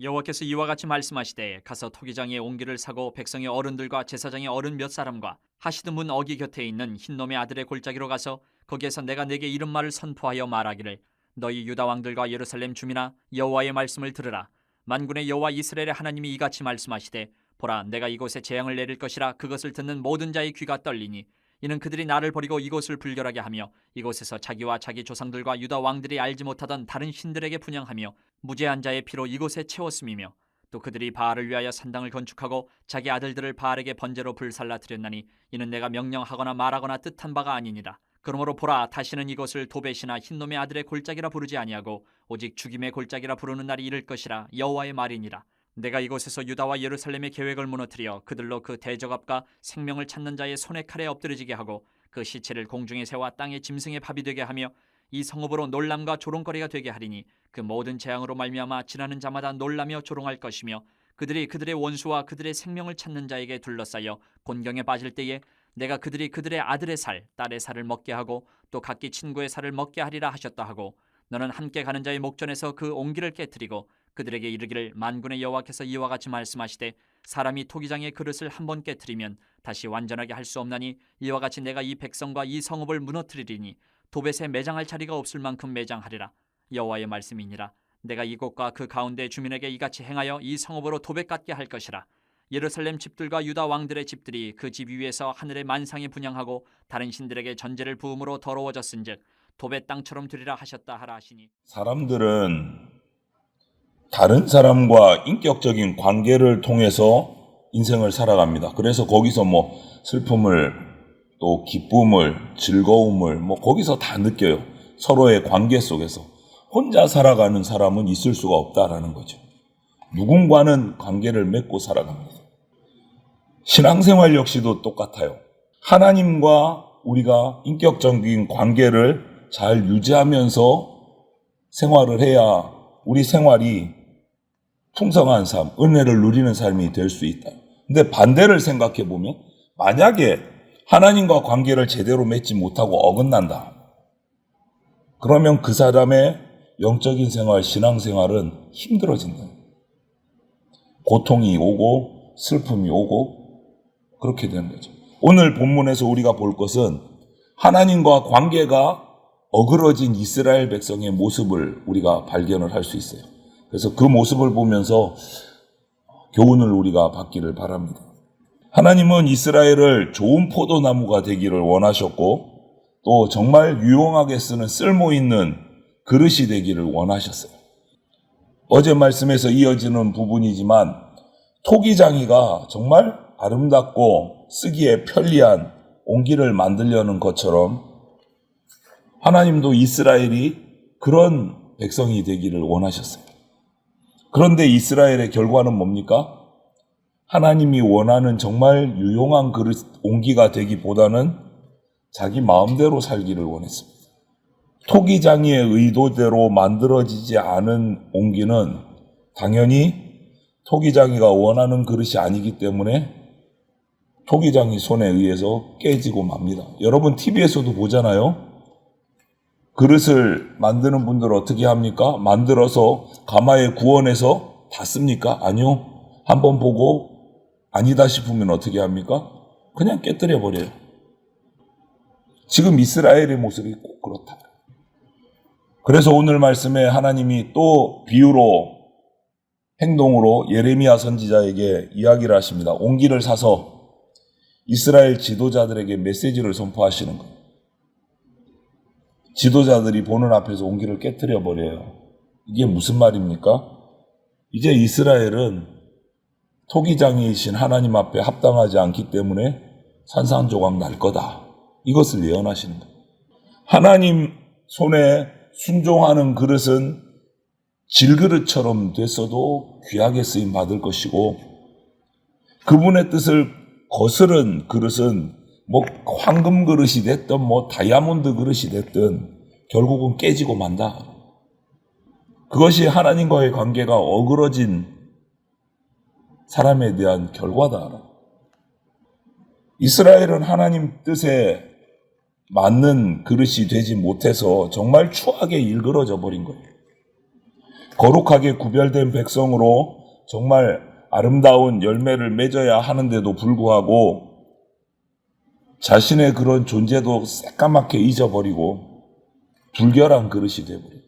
여호와께서 이와 같이 말씀하시되 가서 토기장의 옹기를 사고 백성의 어른들과 제사장의 어른 몇 사람과 하시드 문 어기 곁에 있는 흰놈의 아들의 골짜기로 가서 거기에서 내가 네게 이런 말을 선포하여 말하기를 너희 유다 왕들과 예루살렘 주민아 여호와의 말씀을 들으라. 만군의 여호와 이스라엘의 하나님이 이같이 말씀하시되 보라 내가 이곳에 재앙을 내릴 것이라. 그것을 듣는 모든 자의 귀가 떨리니 이는 그들이 나를 버리고 이곳을 불결하게 하며 이곳에서 자기와 자기 조상들과 유다 왕들이 알지 못하던 다른 신들에게 분향하며 무죄한 자의 피로 이곳에 채웠음이며 또 그들이 바알을 위하여 산당을 건축하고 자기 아들들을 바알에게 번제로 불살라 드렸나니 이는 내가 명령하거나 말하거나 뜻한 바가 아니니라. 그러므로 보라 다시는 이것을 도벳이나 흰놈의 아들의 골짜기라 부르지 아니하고 오직 죽임의 골짜기라 부르는 날이 이를 것이라. 여호와의 말이니라. 내가 이곳에서 유다와 예루살렘의 계획을 무너뜨려 그들로 그 대적압과 생명을 찾는 자의 손의 칼에 엎드려지게 하고 그 시체를 공중에 세워 땅의 짐승의 밥이 되게 하며 이 성읍으로 놀람과 조롱거리가 되게 하리니 그 모든 재앙으로 말미암아 지나는 자마다 놀라며 조롱할 것이며 그들이 그들의 원수와 그들의 생명을 찾는 자에게 둘러싸여 곤경에 빠질 때에 내가 그들이 그들의 아들의 살, 딸의 살을 먹게 하고 또 각기 친구의 살을 먹게 하리라 하셨다 하고 너는 함께 가는 자의 목전에서 그 옹기를 깨뜨리고 그들에게 이르기를 만군의 여호와께서 이와 같이 말씀하시되 사람이 토기장의 그릇을 한번 깨뜨리면 다시 완전하게 할 수 없나니 이와 같이 내가 이 백성과 이 성읍을 무너뜨리리니 도벳에 매장할 자리가 없을 만큼 매장하리라. 여호와의 말씀이니라. 내가 이곳과 그 가운데 주민에게 이같이 행하여 이 성읍으로 도벳 같게 할 것이라. 예루살렘 집들과 유다 왕들의 집들이 그 집 위에서 하늘의 만상에 분향하고 다른 신들에게 전제를 부음으로 더러워졌은즉 도벳 땅처럼 되리라 하셨다 하라 하시니. 사람들은 다른 사람과 인격적인 관계를 통해서 인생을 살아갑니다. 그래서 거기서 슬픔을 또 기쁨을 즐거움을 거기서 다 느껴요. 서로의 관계 속에서. 혼자 살아가는 사람은 있을 수가 없다라는 거죠. 누군가는 관계를 맺고 살아갑니다. 신앙생활 역시도 똑같아요. 하나님과 우리가 인격적인 관계를 잘 유지하면서 생활을 해야 우리 생활이 풍성한 삶, 은혜를 누리는 삶이 될 수 있다. 근데 반대를 생각해 보면 만약에 하나님과 관계를 제대로 맺지 못하고 어긋난다. 그러면 그 사람의 영적인 생활, 신앙생활은 힘들어진다. 고통이 오고 슬픔이 오고 그렇게 되는 거죠. 오늘 본문에서 우리가 볼 것은 하나님과 관계가 어그러진 이스라엘 백성의 모습을 우리가 발견을 할 수 있어요. 그래서 그 모습을 보면서 교훈을 우리가 받기를 바랍니다. 하나님은 이스라엘을 좋은 포도나무가 되기를 원하셨고 또 정말 유용하게 쓰는 쓸모있는 그릇이 되기를 원하셨어요. 어제 말씀에서 이어지는 부분이지만 토기장이가 정말 아름답고 쓰기에 편리한 옹기를 만들려는 것처럼 하나님도 이스라엘이 그런 백성이 되기를 원하셨어요. 그런데 이스라엘의 결과는 뭡니까? 하나님이 원하는 정말 유용한 그릇 옹기가 되기보다는 자기 마음대로 살기를 원했습니다. 토기장이의 의도대로 만들어지지 않은 옹기는 당연히 토기장이가 원하는 그릇이 아니기 때문에 토기장이 손에 의해서 깨지고 맙니다. 여러분 TV에서도 보잖아요. 그릇을 만드는 분들 어떻게 합니까? 만들어서 가마에 구워내서 다 씁니까? 아니요. 한번 보고 아니다 싶으면 어떻게 합니까? 그냥 깨뜨려 버려요. 지금 이스라엘의 모습이 꼭 그렇다. 그래서 오늘 말씀에 하나님이 또 비유로 행동으로 예레미야 선지자에게 이야기를 하십니다. 옹기를 사서 이스라엘 지도자들에게 메시지를 선포하시는 거예요. 지도자들이 보는 앞에서 옹기를 깨뜨려 버려요. 이게 무슨 말입니까? 이제 이스라엘은 토기장이신 하나님 앞에 합당하지 않기 때문에 산산조각 날 거다. 이것을 예언하시는 거예요. 하나님 손에 순종하는 그릇은 질그릇처럼 됐어도 귀하게 쓰임 받을 것이고 그분의 뜻을 거스른 그릇은 황금 그릇이 됐든 다이아몬드 그릇이 됐든 결국은 깨지고 만다. 그것이 하나님과의 관계가 어그러진 사람에 대한 결과다. 이스라엘은 하나님 뜻에 맞는 그릇이 되지 못해서 정말 추하게 일그러져 버린 거예요. 거룩하게 구별된 백성으로 정말 아름다운 열매를 맺어야 하는데도 불구하고 자신의 그런 존재도 새까맣게 잊어버리고 불결한 그릇이 되어버렸다.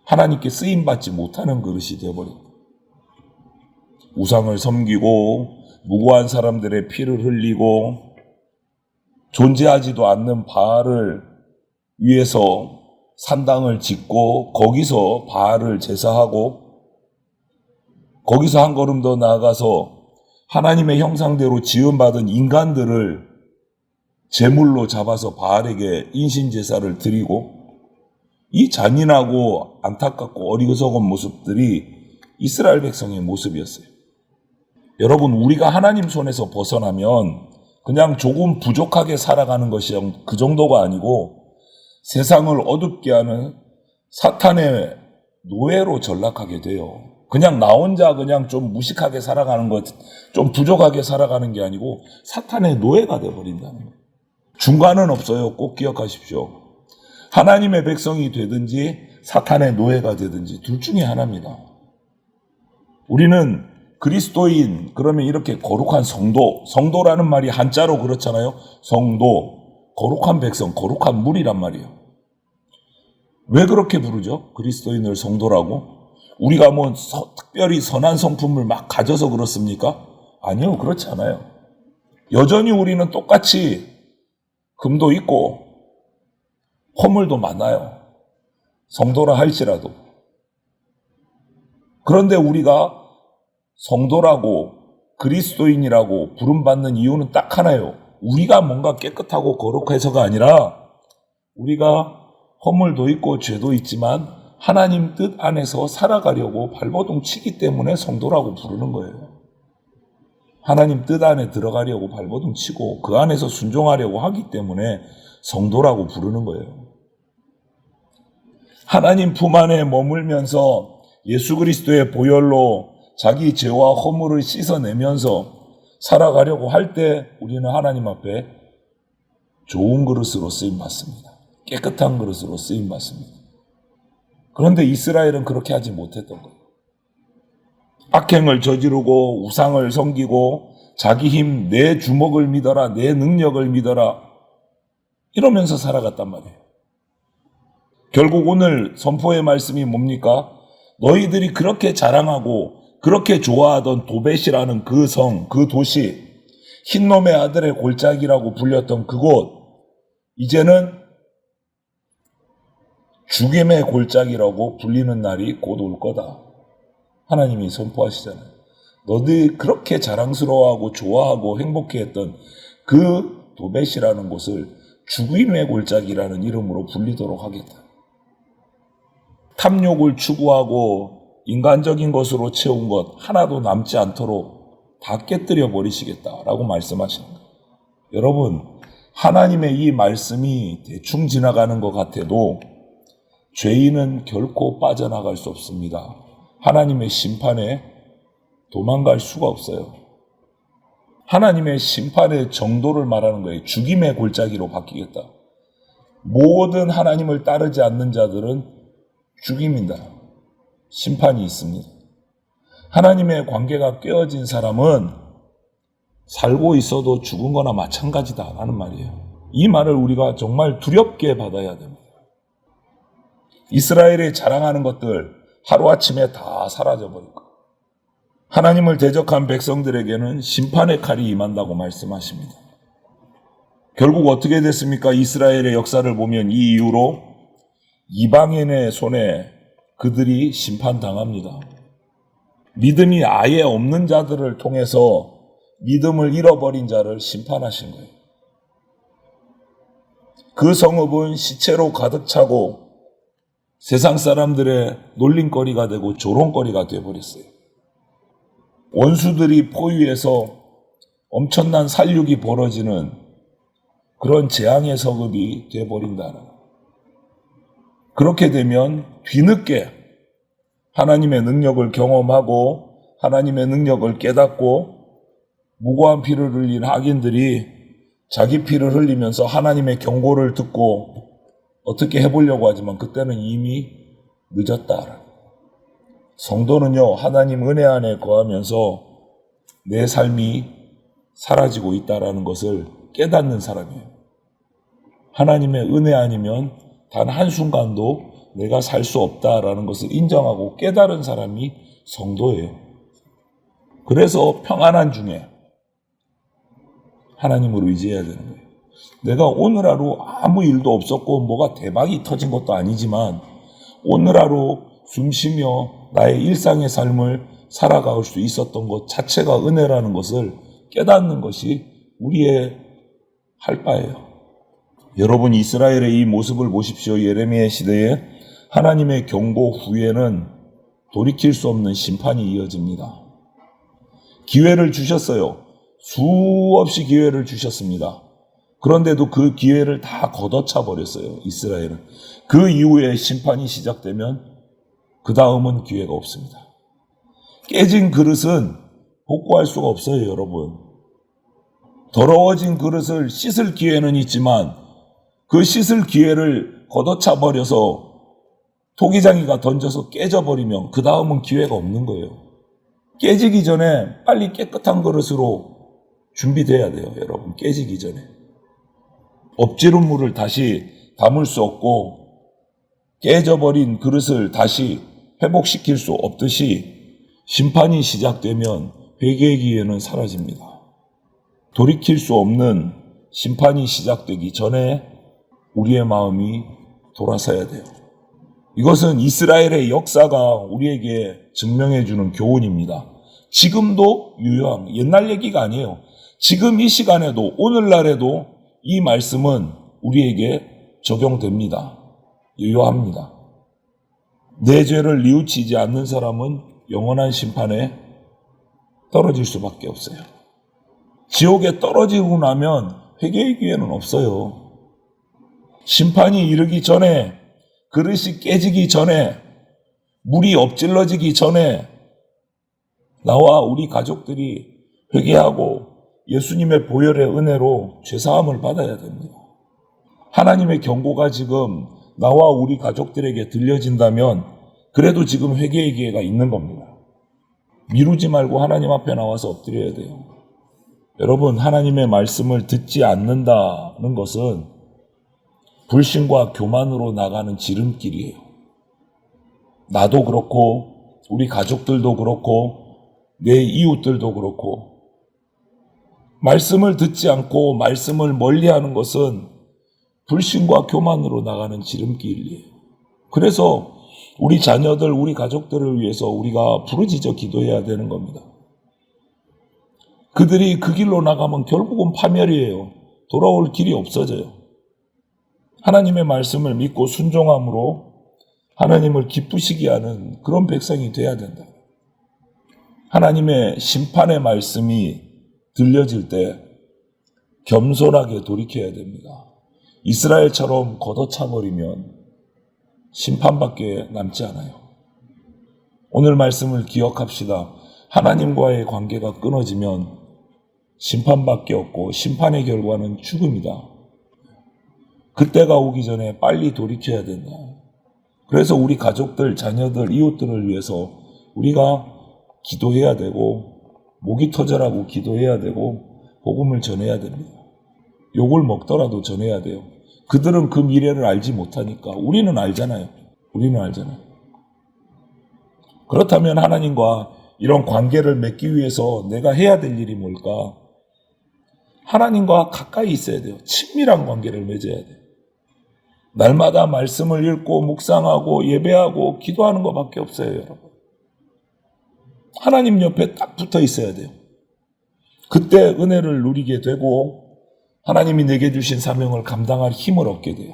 하나님께 쓰임받지 못하는 그릇이 되어버렸다. 우상을 섬기고 무고한 사람들의 피를 흘리고 존재하지도 않는 바알을 위해서 산당을 짓고 거기서 바알을 제사하고 거기서 한 걸음 더 나아가서 하나님의 형상대로 지음받은 인간들을 제물로 잡아서 바알에게 인신제사를 드리고 이 잔인하고 안타깝고 어리석은 모습들이 이스라엘 백성의 모습이었어요. 여러분, 우리가 하나님 손에서 벗어나면 그냥 조금 부족하게 살아가는 것이 그 정도가 아니고 세상을 어둡게 하는 사탄의 노예로 전락하게 돼요. 그냥 나 혼자 그냥 좀 무식하게 살아가는 것, 좀 부족하게 살아가는 게 아니고 사탄의 노예가 되어버린다는 거예요. 중간은 없어요. 꼭 기억하십시오. 하나님의 백성이 되든지 사탄의 노예가 되든지 둘 중에 하나입니다. 우리는 그리스도인, 그러면 이렇게 거룩한 성도라는 말이 한자로 그렇잖아요. 성도, 거룩한 백성, 거룩한 물이란 말이에요. 왜 그렇게 부르죠? 그리스도인을 성도라고? 우리가 뭐 특별히 선한 성품을 막 가져서 그렇습니까? 아니요, 그렇지 않아요. 여전히 우리는 똑같이 금도 있고 허물도 많아요. 성도라 할지라도. 그런데 우리가 성도라고 그리스도인이라고 부름받는 이유는 딱 하나예요. 우리가 뭔가 깨끗하고 거룩해서가 아니라 우리가 허물도 있고 죄도 있지만 하나님 뜻 안에서 살아가려고 발버둥 치기 때문에 성도라고 부르는 거예요. 하나님 뜻 안에 들어가려고 발버둥 치고 그 안에서 순종하려고 하기 때문에 성도라고 부르는 거예요. 하나님 품 안에 머물면서 예수 그리스도의 보혈로 자기 죄와 허물을 씻어내면서 살아가려고 할 때 우리는 하나님 앞에 좋은 그릇으로 쓰임받습니다. 깨끗한 그릇으로 쓰임받습니다. 그런데 이스라엘은 그렇게 하지 못했던 거예요. 악행을 저지르고 우상을 섬기고 자기 힘, 내 주먹을 믿어라, 내 능력을 믿어라 이러면서 살아갔단 말이에요. 결국 오늘 선포의 말씀이 뭡니까? 너희들이 그렇게 자랑하고 그렇게 좋아하던 도벳이라는 그 성, 그 도시, 흰놈의 아들의 골짜기라고 불렸던 그곳, 이제는 죽임의 골짜기라고 불리는 날이 곧 올 거다. 하나님이 선포하시잖아요. 너희들이 그렇게 자랑스러워하고 좋아하고 행복해했던 그 도벳이라는 곳을 죽임의 골짜기라는 이름으로 불리도록 하겠다. 탐욕을 추구하고 인간적인 것으로 채운 것 하나도 남지 않도록 다 깨뜨려 버리시겠다라고 말씀하시는 거예요. 여러분, 하나님의 이 말씀이 대충 지나가는 것 같아도 죄인은 결코 빠져나갈 수 없습니다. 하나님의 심판에 도망갈 수가 없어요. 하나님의 심판의 정도를 말하는 거예요. 죽임의 골짜기로 바뀌겠다. 모든 하나님을 따르지 않는 자들은 죽임이다. 심판이 있습니다. 하나님의 관계가 깨어진 사람은 살고 있어도 죽은 거나 마찬가지다라는 말이에요. 이 말을 우리가 정말 두렵게 받아야 됩니다. 이스라엘이 자랑하는 것들 하루아침에 다 사라져버릴 거예요. 하나님을 대적한 백성들에게는 심판의 칼이 임한다고 말씀하십니다. 결국 어떻게 됐습니까? 이스라엘의 역사를 보면 이 이후로 이방인의 손에 그들이 심판당합니다. 믿음이 아예 없는 자들을 통해서 믿음을 잃어버린 자를 심판하신 거예요. 그 성읍은 시체로 가득 차고 세상 사람들의 놀림거리가 되고 조롱거리가 되어버렸어요. 원수들이 포위해서 엄청난 살육이 벌어지는 그런 재앙의 성읍이 되어버린다는. 그렇게 되면 뒤늦게 하나님의 능력을 경험하고 하나님의 능력을 깨닫고 무고한 피를 흘린 악인들이 자기 피를 흘리면서 하나님의 경고를 듣고 어떻게 해보려고 하지만 그때는 이미 늦었다. 성도는요, 하나님 은혜 안에 거하면서 내 삶이 사라지고 있다라는 것을 깨닫는 사람이에요. 하나님의 은혜 아니면 단 한순간도 내가 살 수 없다라는 것을 인정하고 깨달은 사람이 성도예요. 그래서 평안한 중에 하나님을 의지해야 되는 거예요. 내가 오늘 하루 아무 일도 없었고 뭐가 대박이 터진 것도 아니지만 오늘 하루 숨쉬며 나의 일상의 삶을 살아갈 수 있었던 것 자체가 은혜라는 것을 깨닫는 것이 우리의 할 바예요. 여러분, 이스라엘의 이 모습을 보십시오. 예레미야 시대에 하나님의 경고 후에는 돌이킬 수 없는 심판이 이어집니다. 기회를 주셨어요. 수없이 기회를 주셨습니다. 그런데도 그 기회를 다 걷어차 버렸어요. 이스라엘은. 그 이후에 심판이 시작되면 그 다음은 기회가 없습니다. 깨진 그릇은 복구할 수가 없어요, 여러분. 더러워진 그릇을 씻을 기회는 있지만 그 씻을 기회를 걷어차 버려서 토기장이가 던져서 깨져버리면 그 다음은 기회가 없는 거예요. 깨지기 전에 빨리 깨끗한 그릇으로 준비돼야 돼요, 여러분. 깨지기 전에. 엎지른 물을 다시 담을 수 없고 깨져버린 그릇을 다시 회복시킬 수 없듯이 심판이 시작되면 회개의 기회는 사라집니다. 돌이킬 수 없는 심판이 시작되기 전에 우리의 마음이 돌아서야 돼요. 이것은 이스라엘의 역사가 우리에게 증명해주는 교훈입니다. 지금도 유효한, 옛날 얘기가 아니에요. 지금 이 시간에도, 오늘날에도 이 말씀은 우리에게 적용됩니다. 유효합니다. 내 죄를 뉘우치지 않는 사람은 영원한 심판에 떨어질 수밖에 없어요. 지옥에 떨어지고 나면 회개의 기회는 없어요. 심판이 이르기 전에, 그릇이 깨지기 전에, 물이 엎질러지기 전에 나와 우리 가족들이 회개하고 예수님의 보혈의 은혜로 죄사함을 받아야 됩니다. 하나님의 경고가 지금 나와 우리 가족들에게 들려진다면 그래도 지금 회개의 기회가 있는 겁니다. 미루지 말고 하나님 앞에 나와서 엎드려야 돼요. 여러분, 하나님의 말씀을 듣지 않는다는 것은 불신과 교만으로 나가는 지름길이에요. 나도 그렇고 우리 가족들도 그렇고 내 이웃들도 그렇고 말씀을 듣지 않고 말씀을 멀리하는 것은 불신과 교만으로 나가는 지름길이에요. 그래서 우리 자녀들, 우리 가족들을 위해서 우리가 부르짖어 기도해야 되는 겁니다. 그들이 그 길로 나가면 결국은 파멸이에요. 돌아올 길이 없어져요. 하나님의 말씀을 믿고 순종함으로 하나님을 기쁘시게 하는 그런 백성이 돼야 된다. 하나님의 심판의 말씀이 들려질 때 겸손하게 돌이켜야 됩니다. 이스라엘처럼 걷어차버리면 심판밖에 남지 않아요. 오늘 말씀을 기억합시다. 하나님과의 관계가 끊어지면 심판밖에 없고 심판의 결과는 죽음이다. 그때가 오기 전에 빨리 돌이켜야 된다. 그래서 우리 가족들, 자녀들, 이웃들을 위해서 우리가 기도해야 되고 목이 터져라고 기도해야 되고 복음을 전해야 됩니다. 욕을 먹더라도 전해야 돼요. 그들은 그 미래를 알지 못하니까 우리는 알잖아요. 우리는 알잖아요. 그렇다면 하나님과 이런 관계를 맺기 위해서 내가 해야 될 일이 뭘까? 하나님과 가까이 있어야 돼요. 친밀한 관계를 맺어야 돼요. 날마다 말씀을 읽고 묵상하고 예배하고 기도하는 것밖에 없어요, 여러분. 하나님 옆에 딱 붙어 있어야 돼요. 그때 은혜를 누리게 되고 하나님이 내게 주신 사명을 감당할 힘을 얻게 돼요.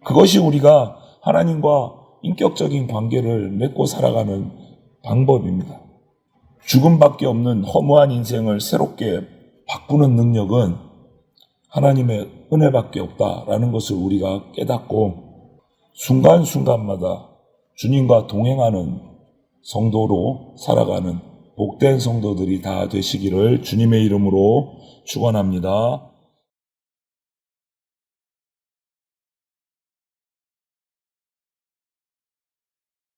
그것이 우리가 하나님과 인격적인 관계를 맺고 살아가는 방법입니다. 죽음밖에 없는 허무한 인생을 새롭게 바꾸는 능력은 하나님의 은혜밖에 없다라는 것을 우리가 깨닫고 순간순간마다 주님과 동행하는 성도로 살아가는 복된 성도들이 다 되시기를 주님의 이름으로 축원합니다.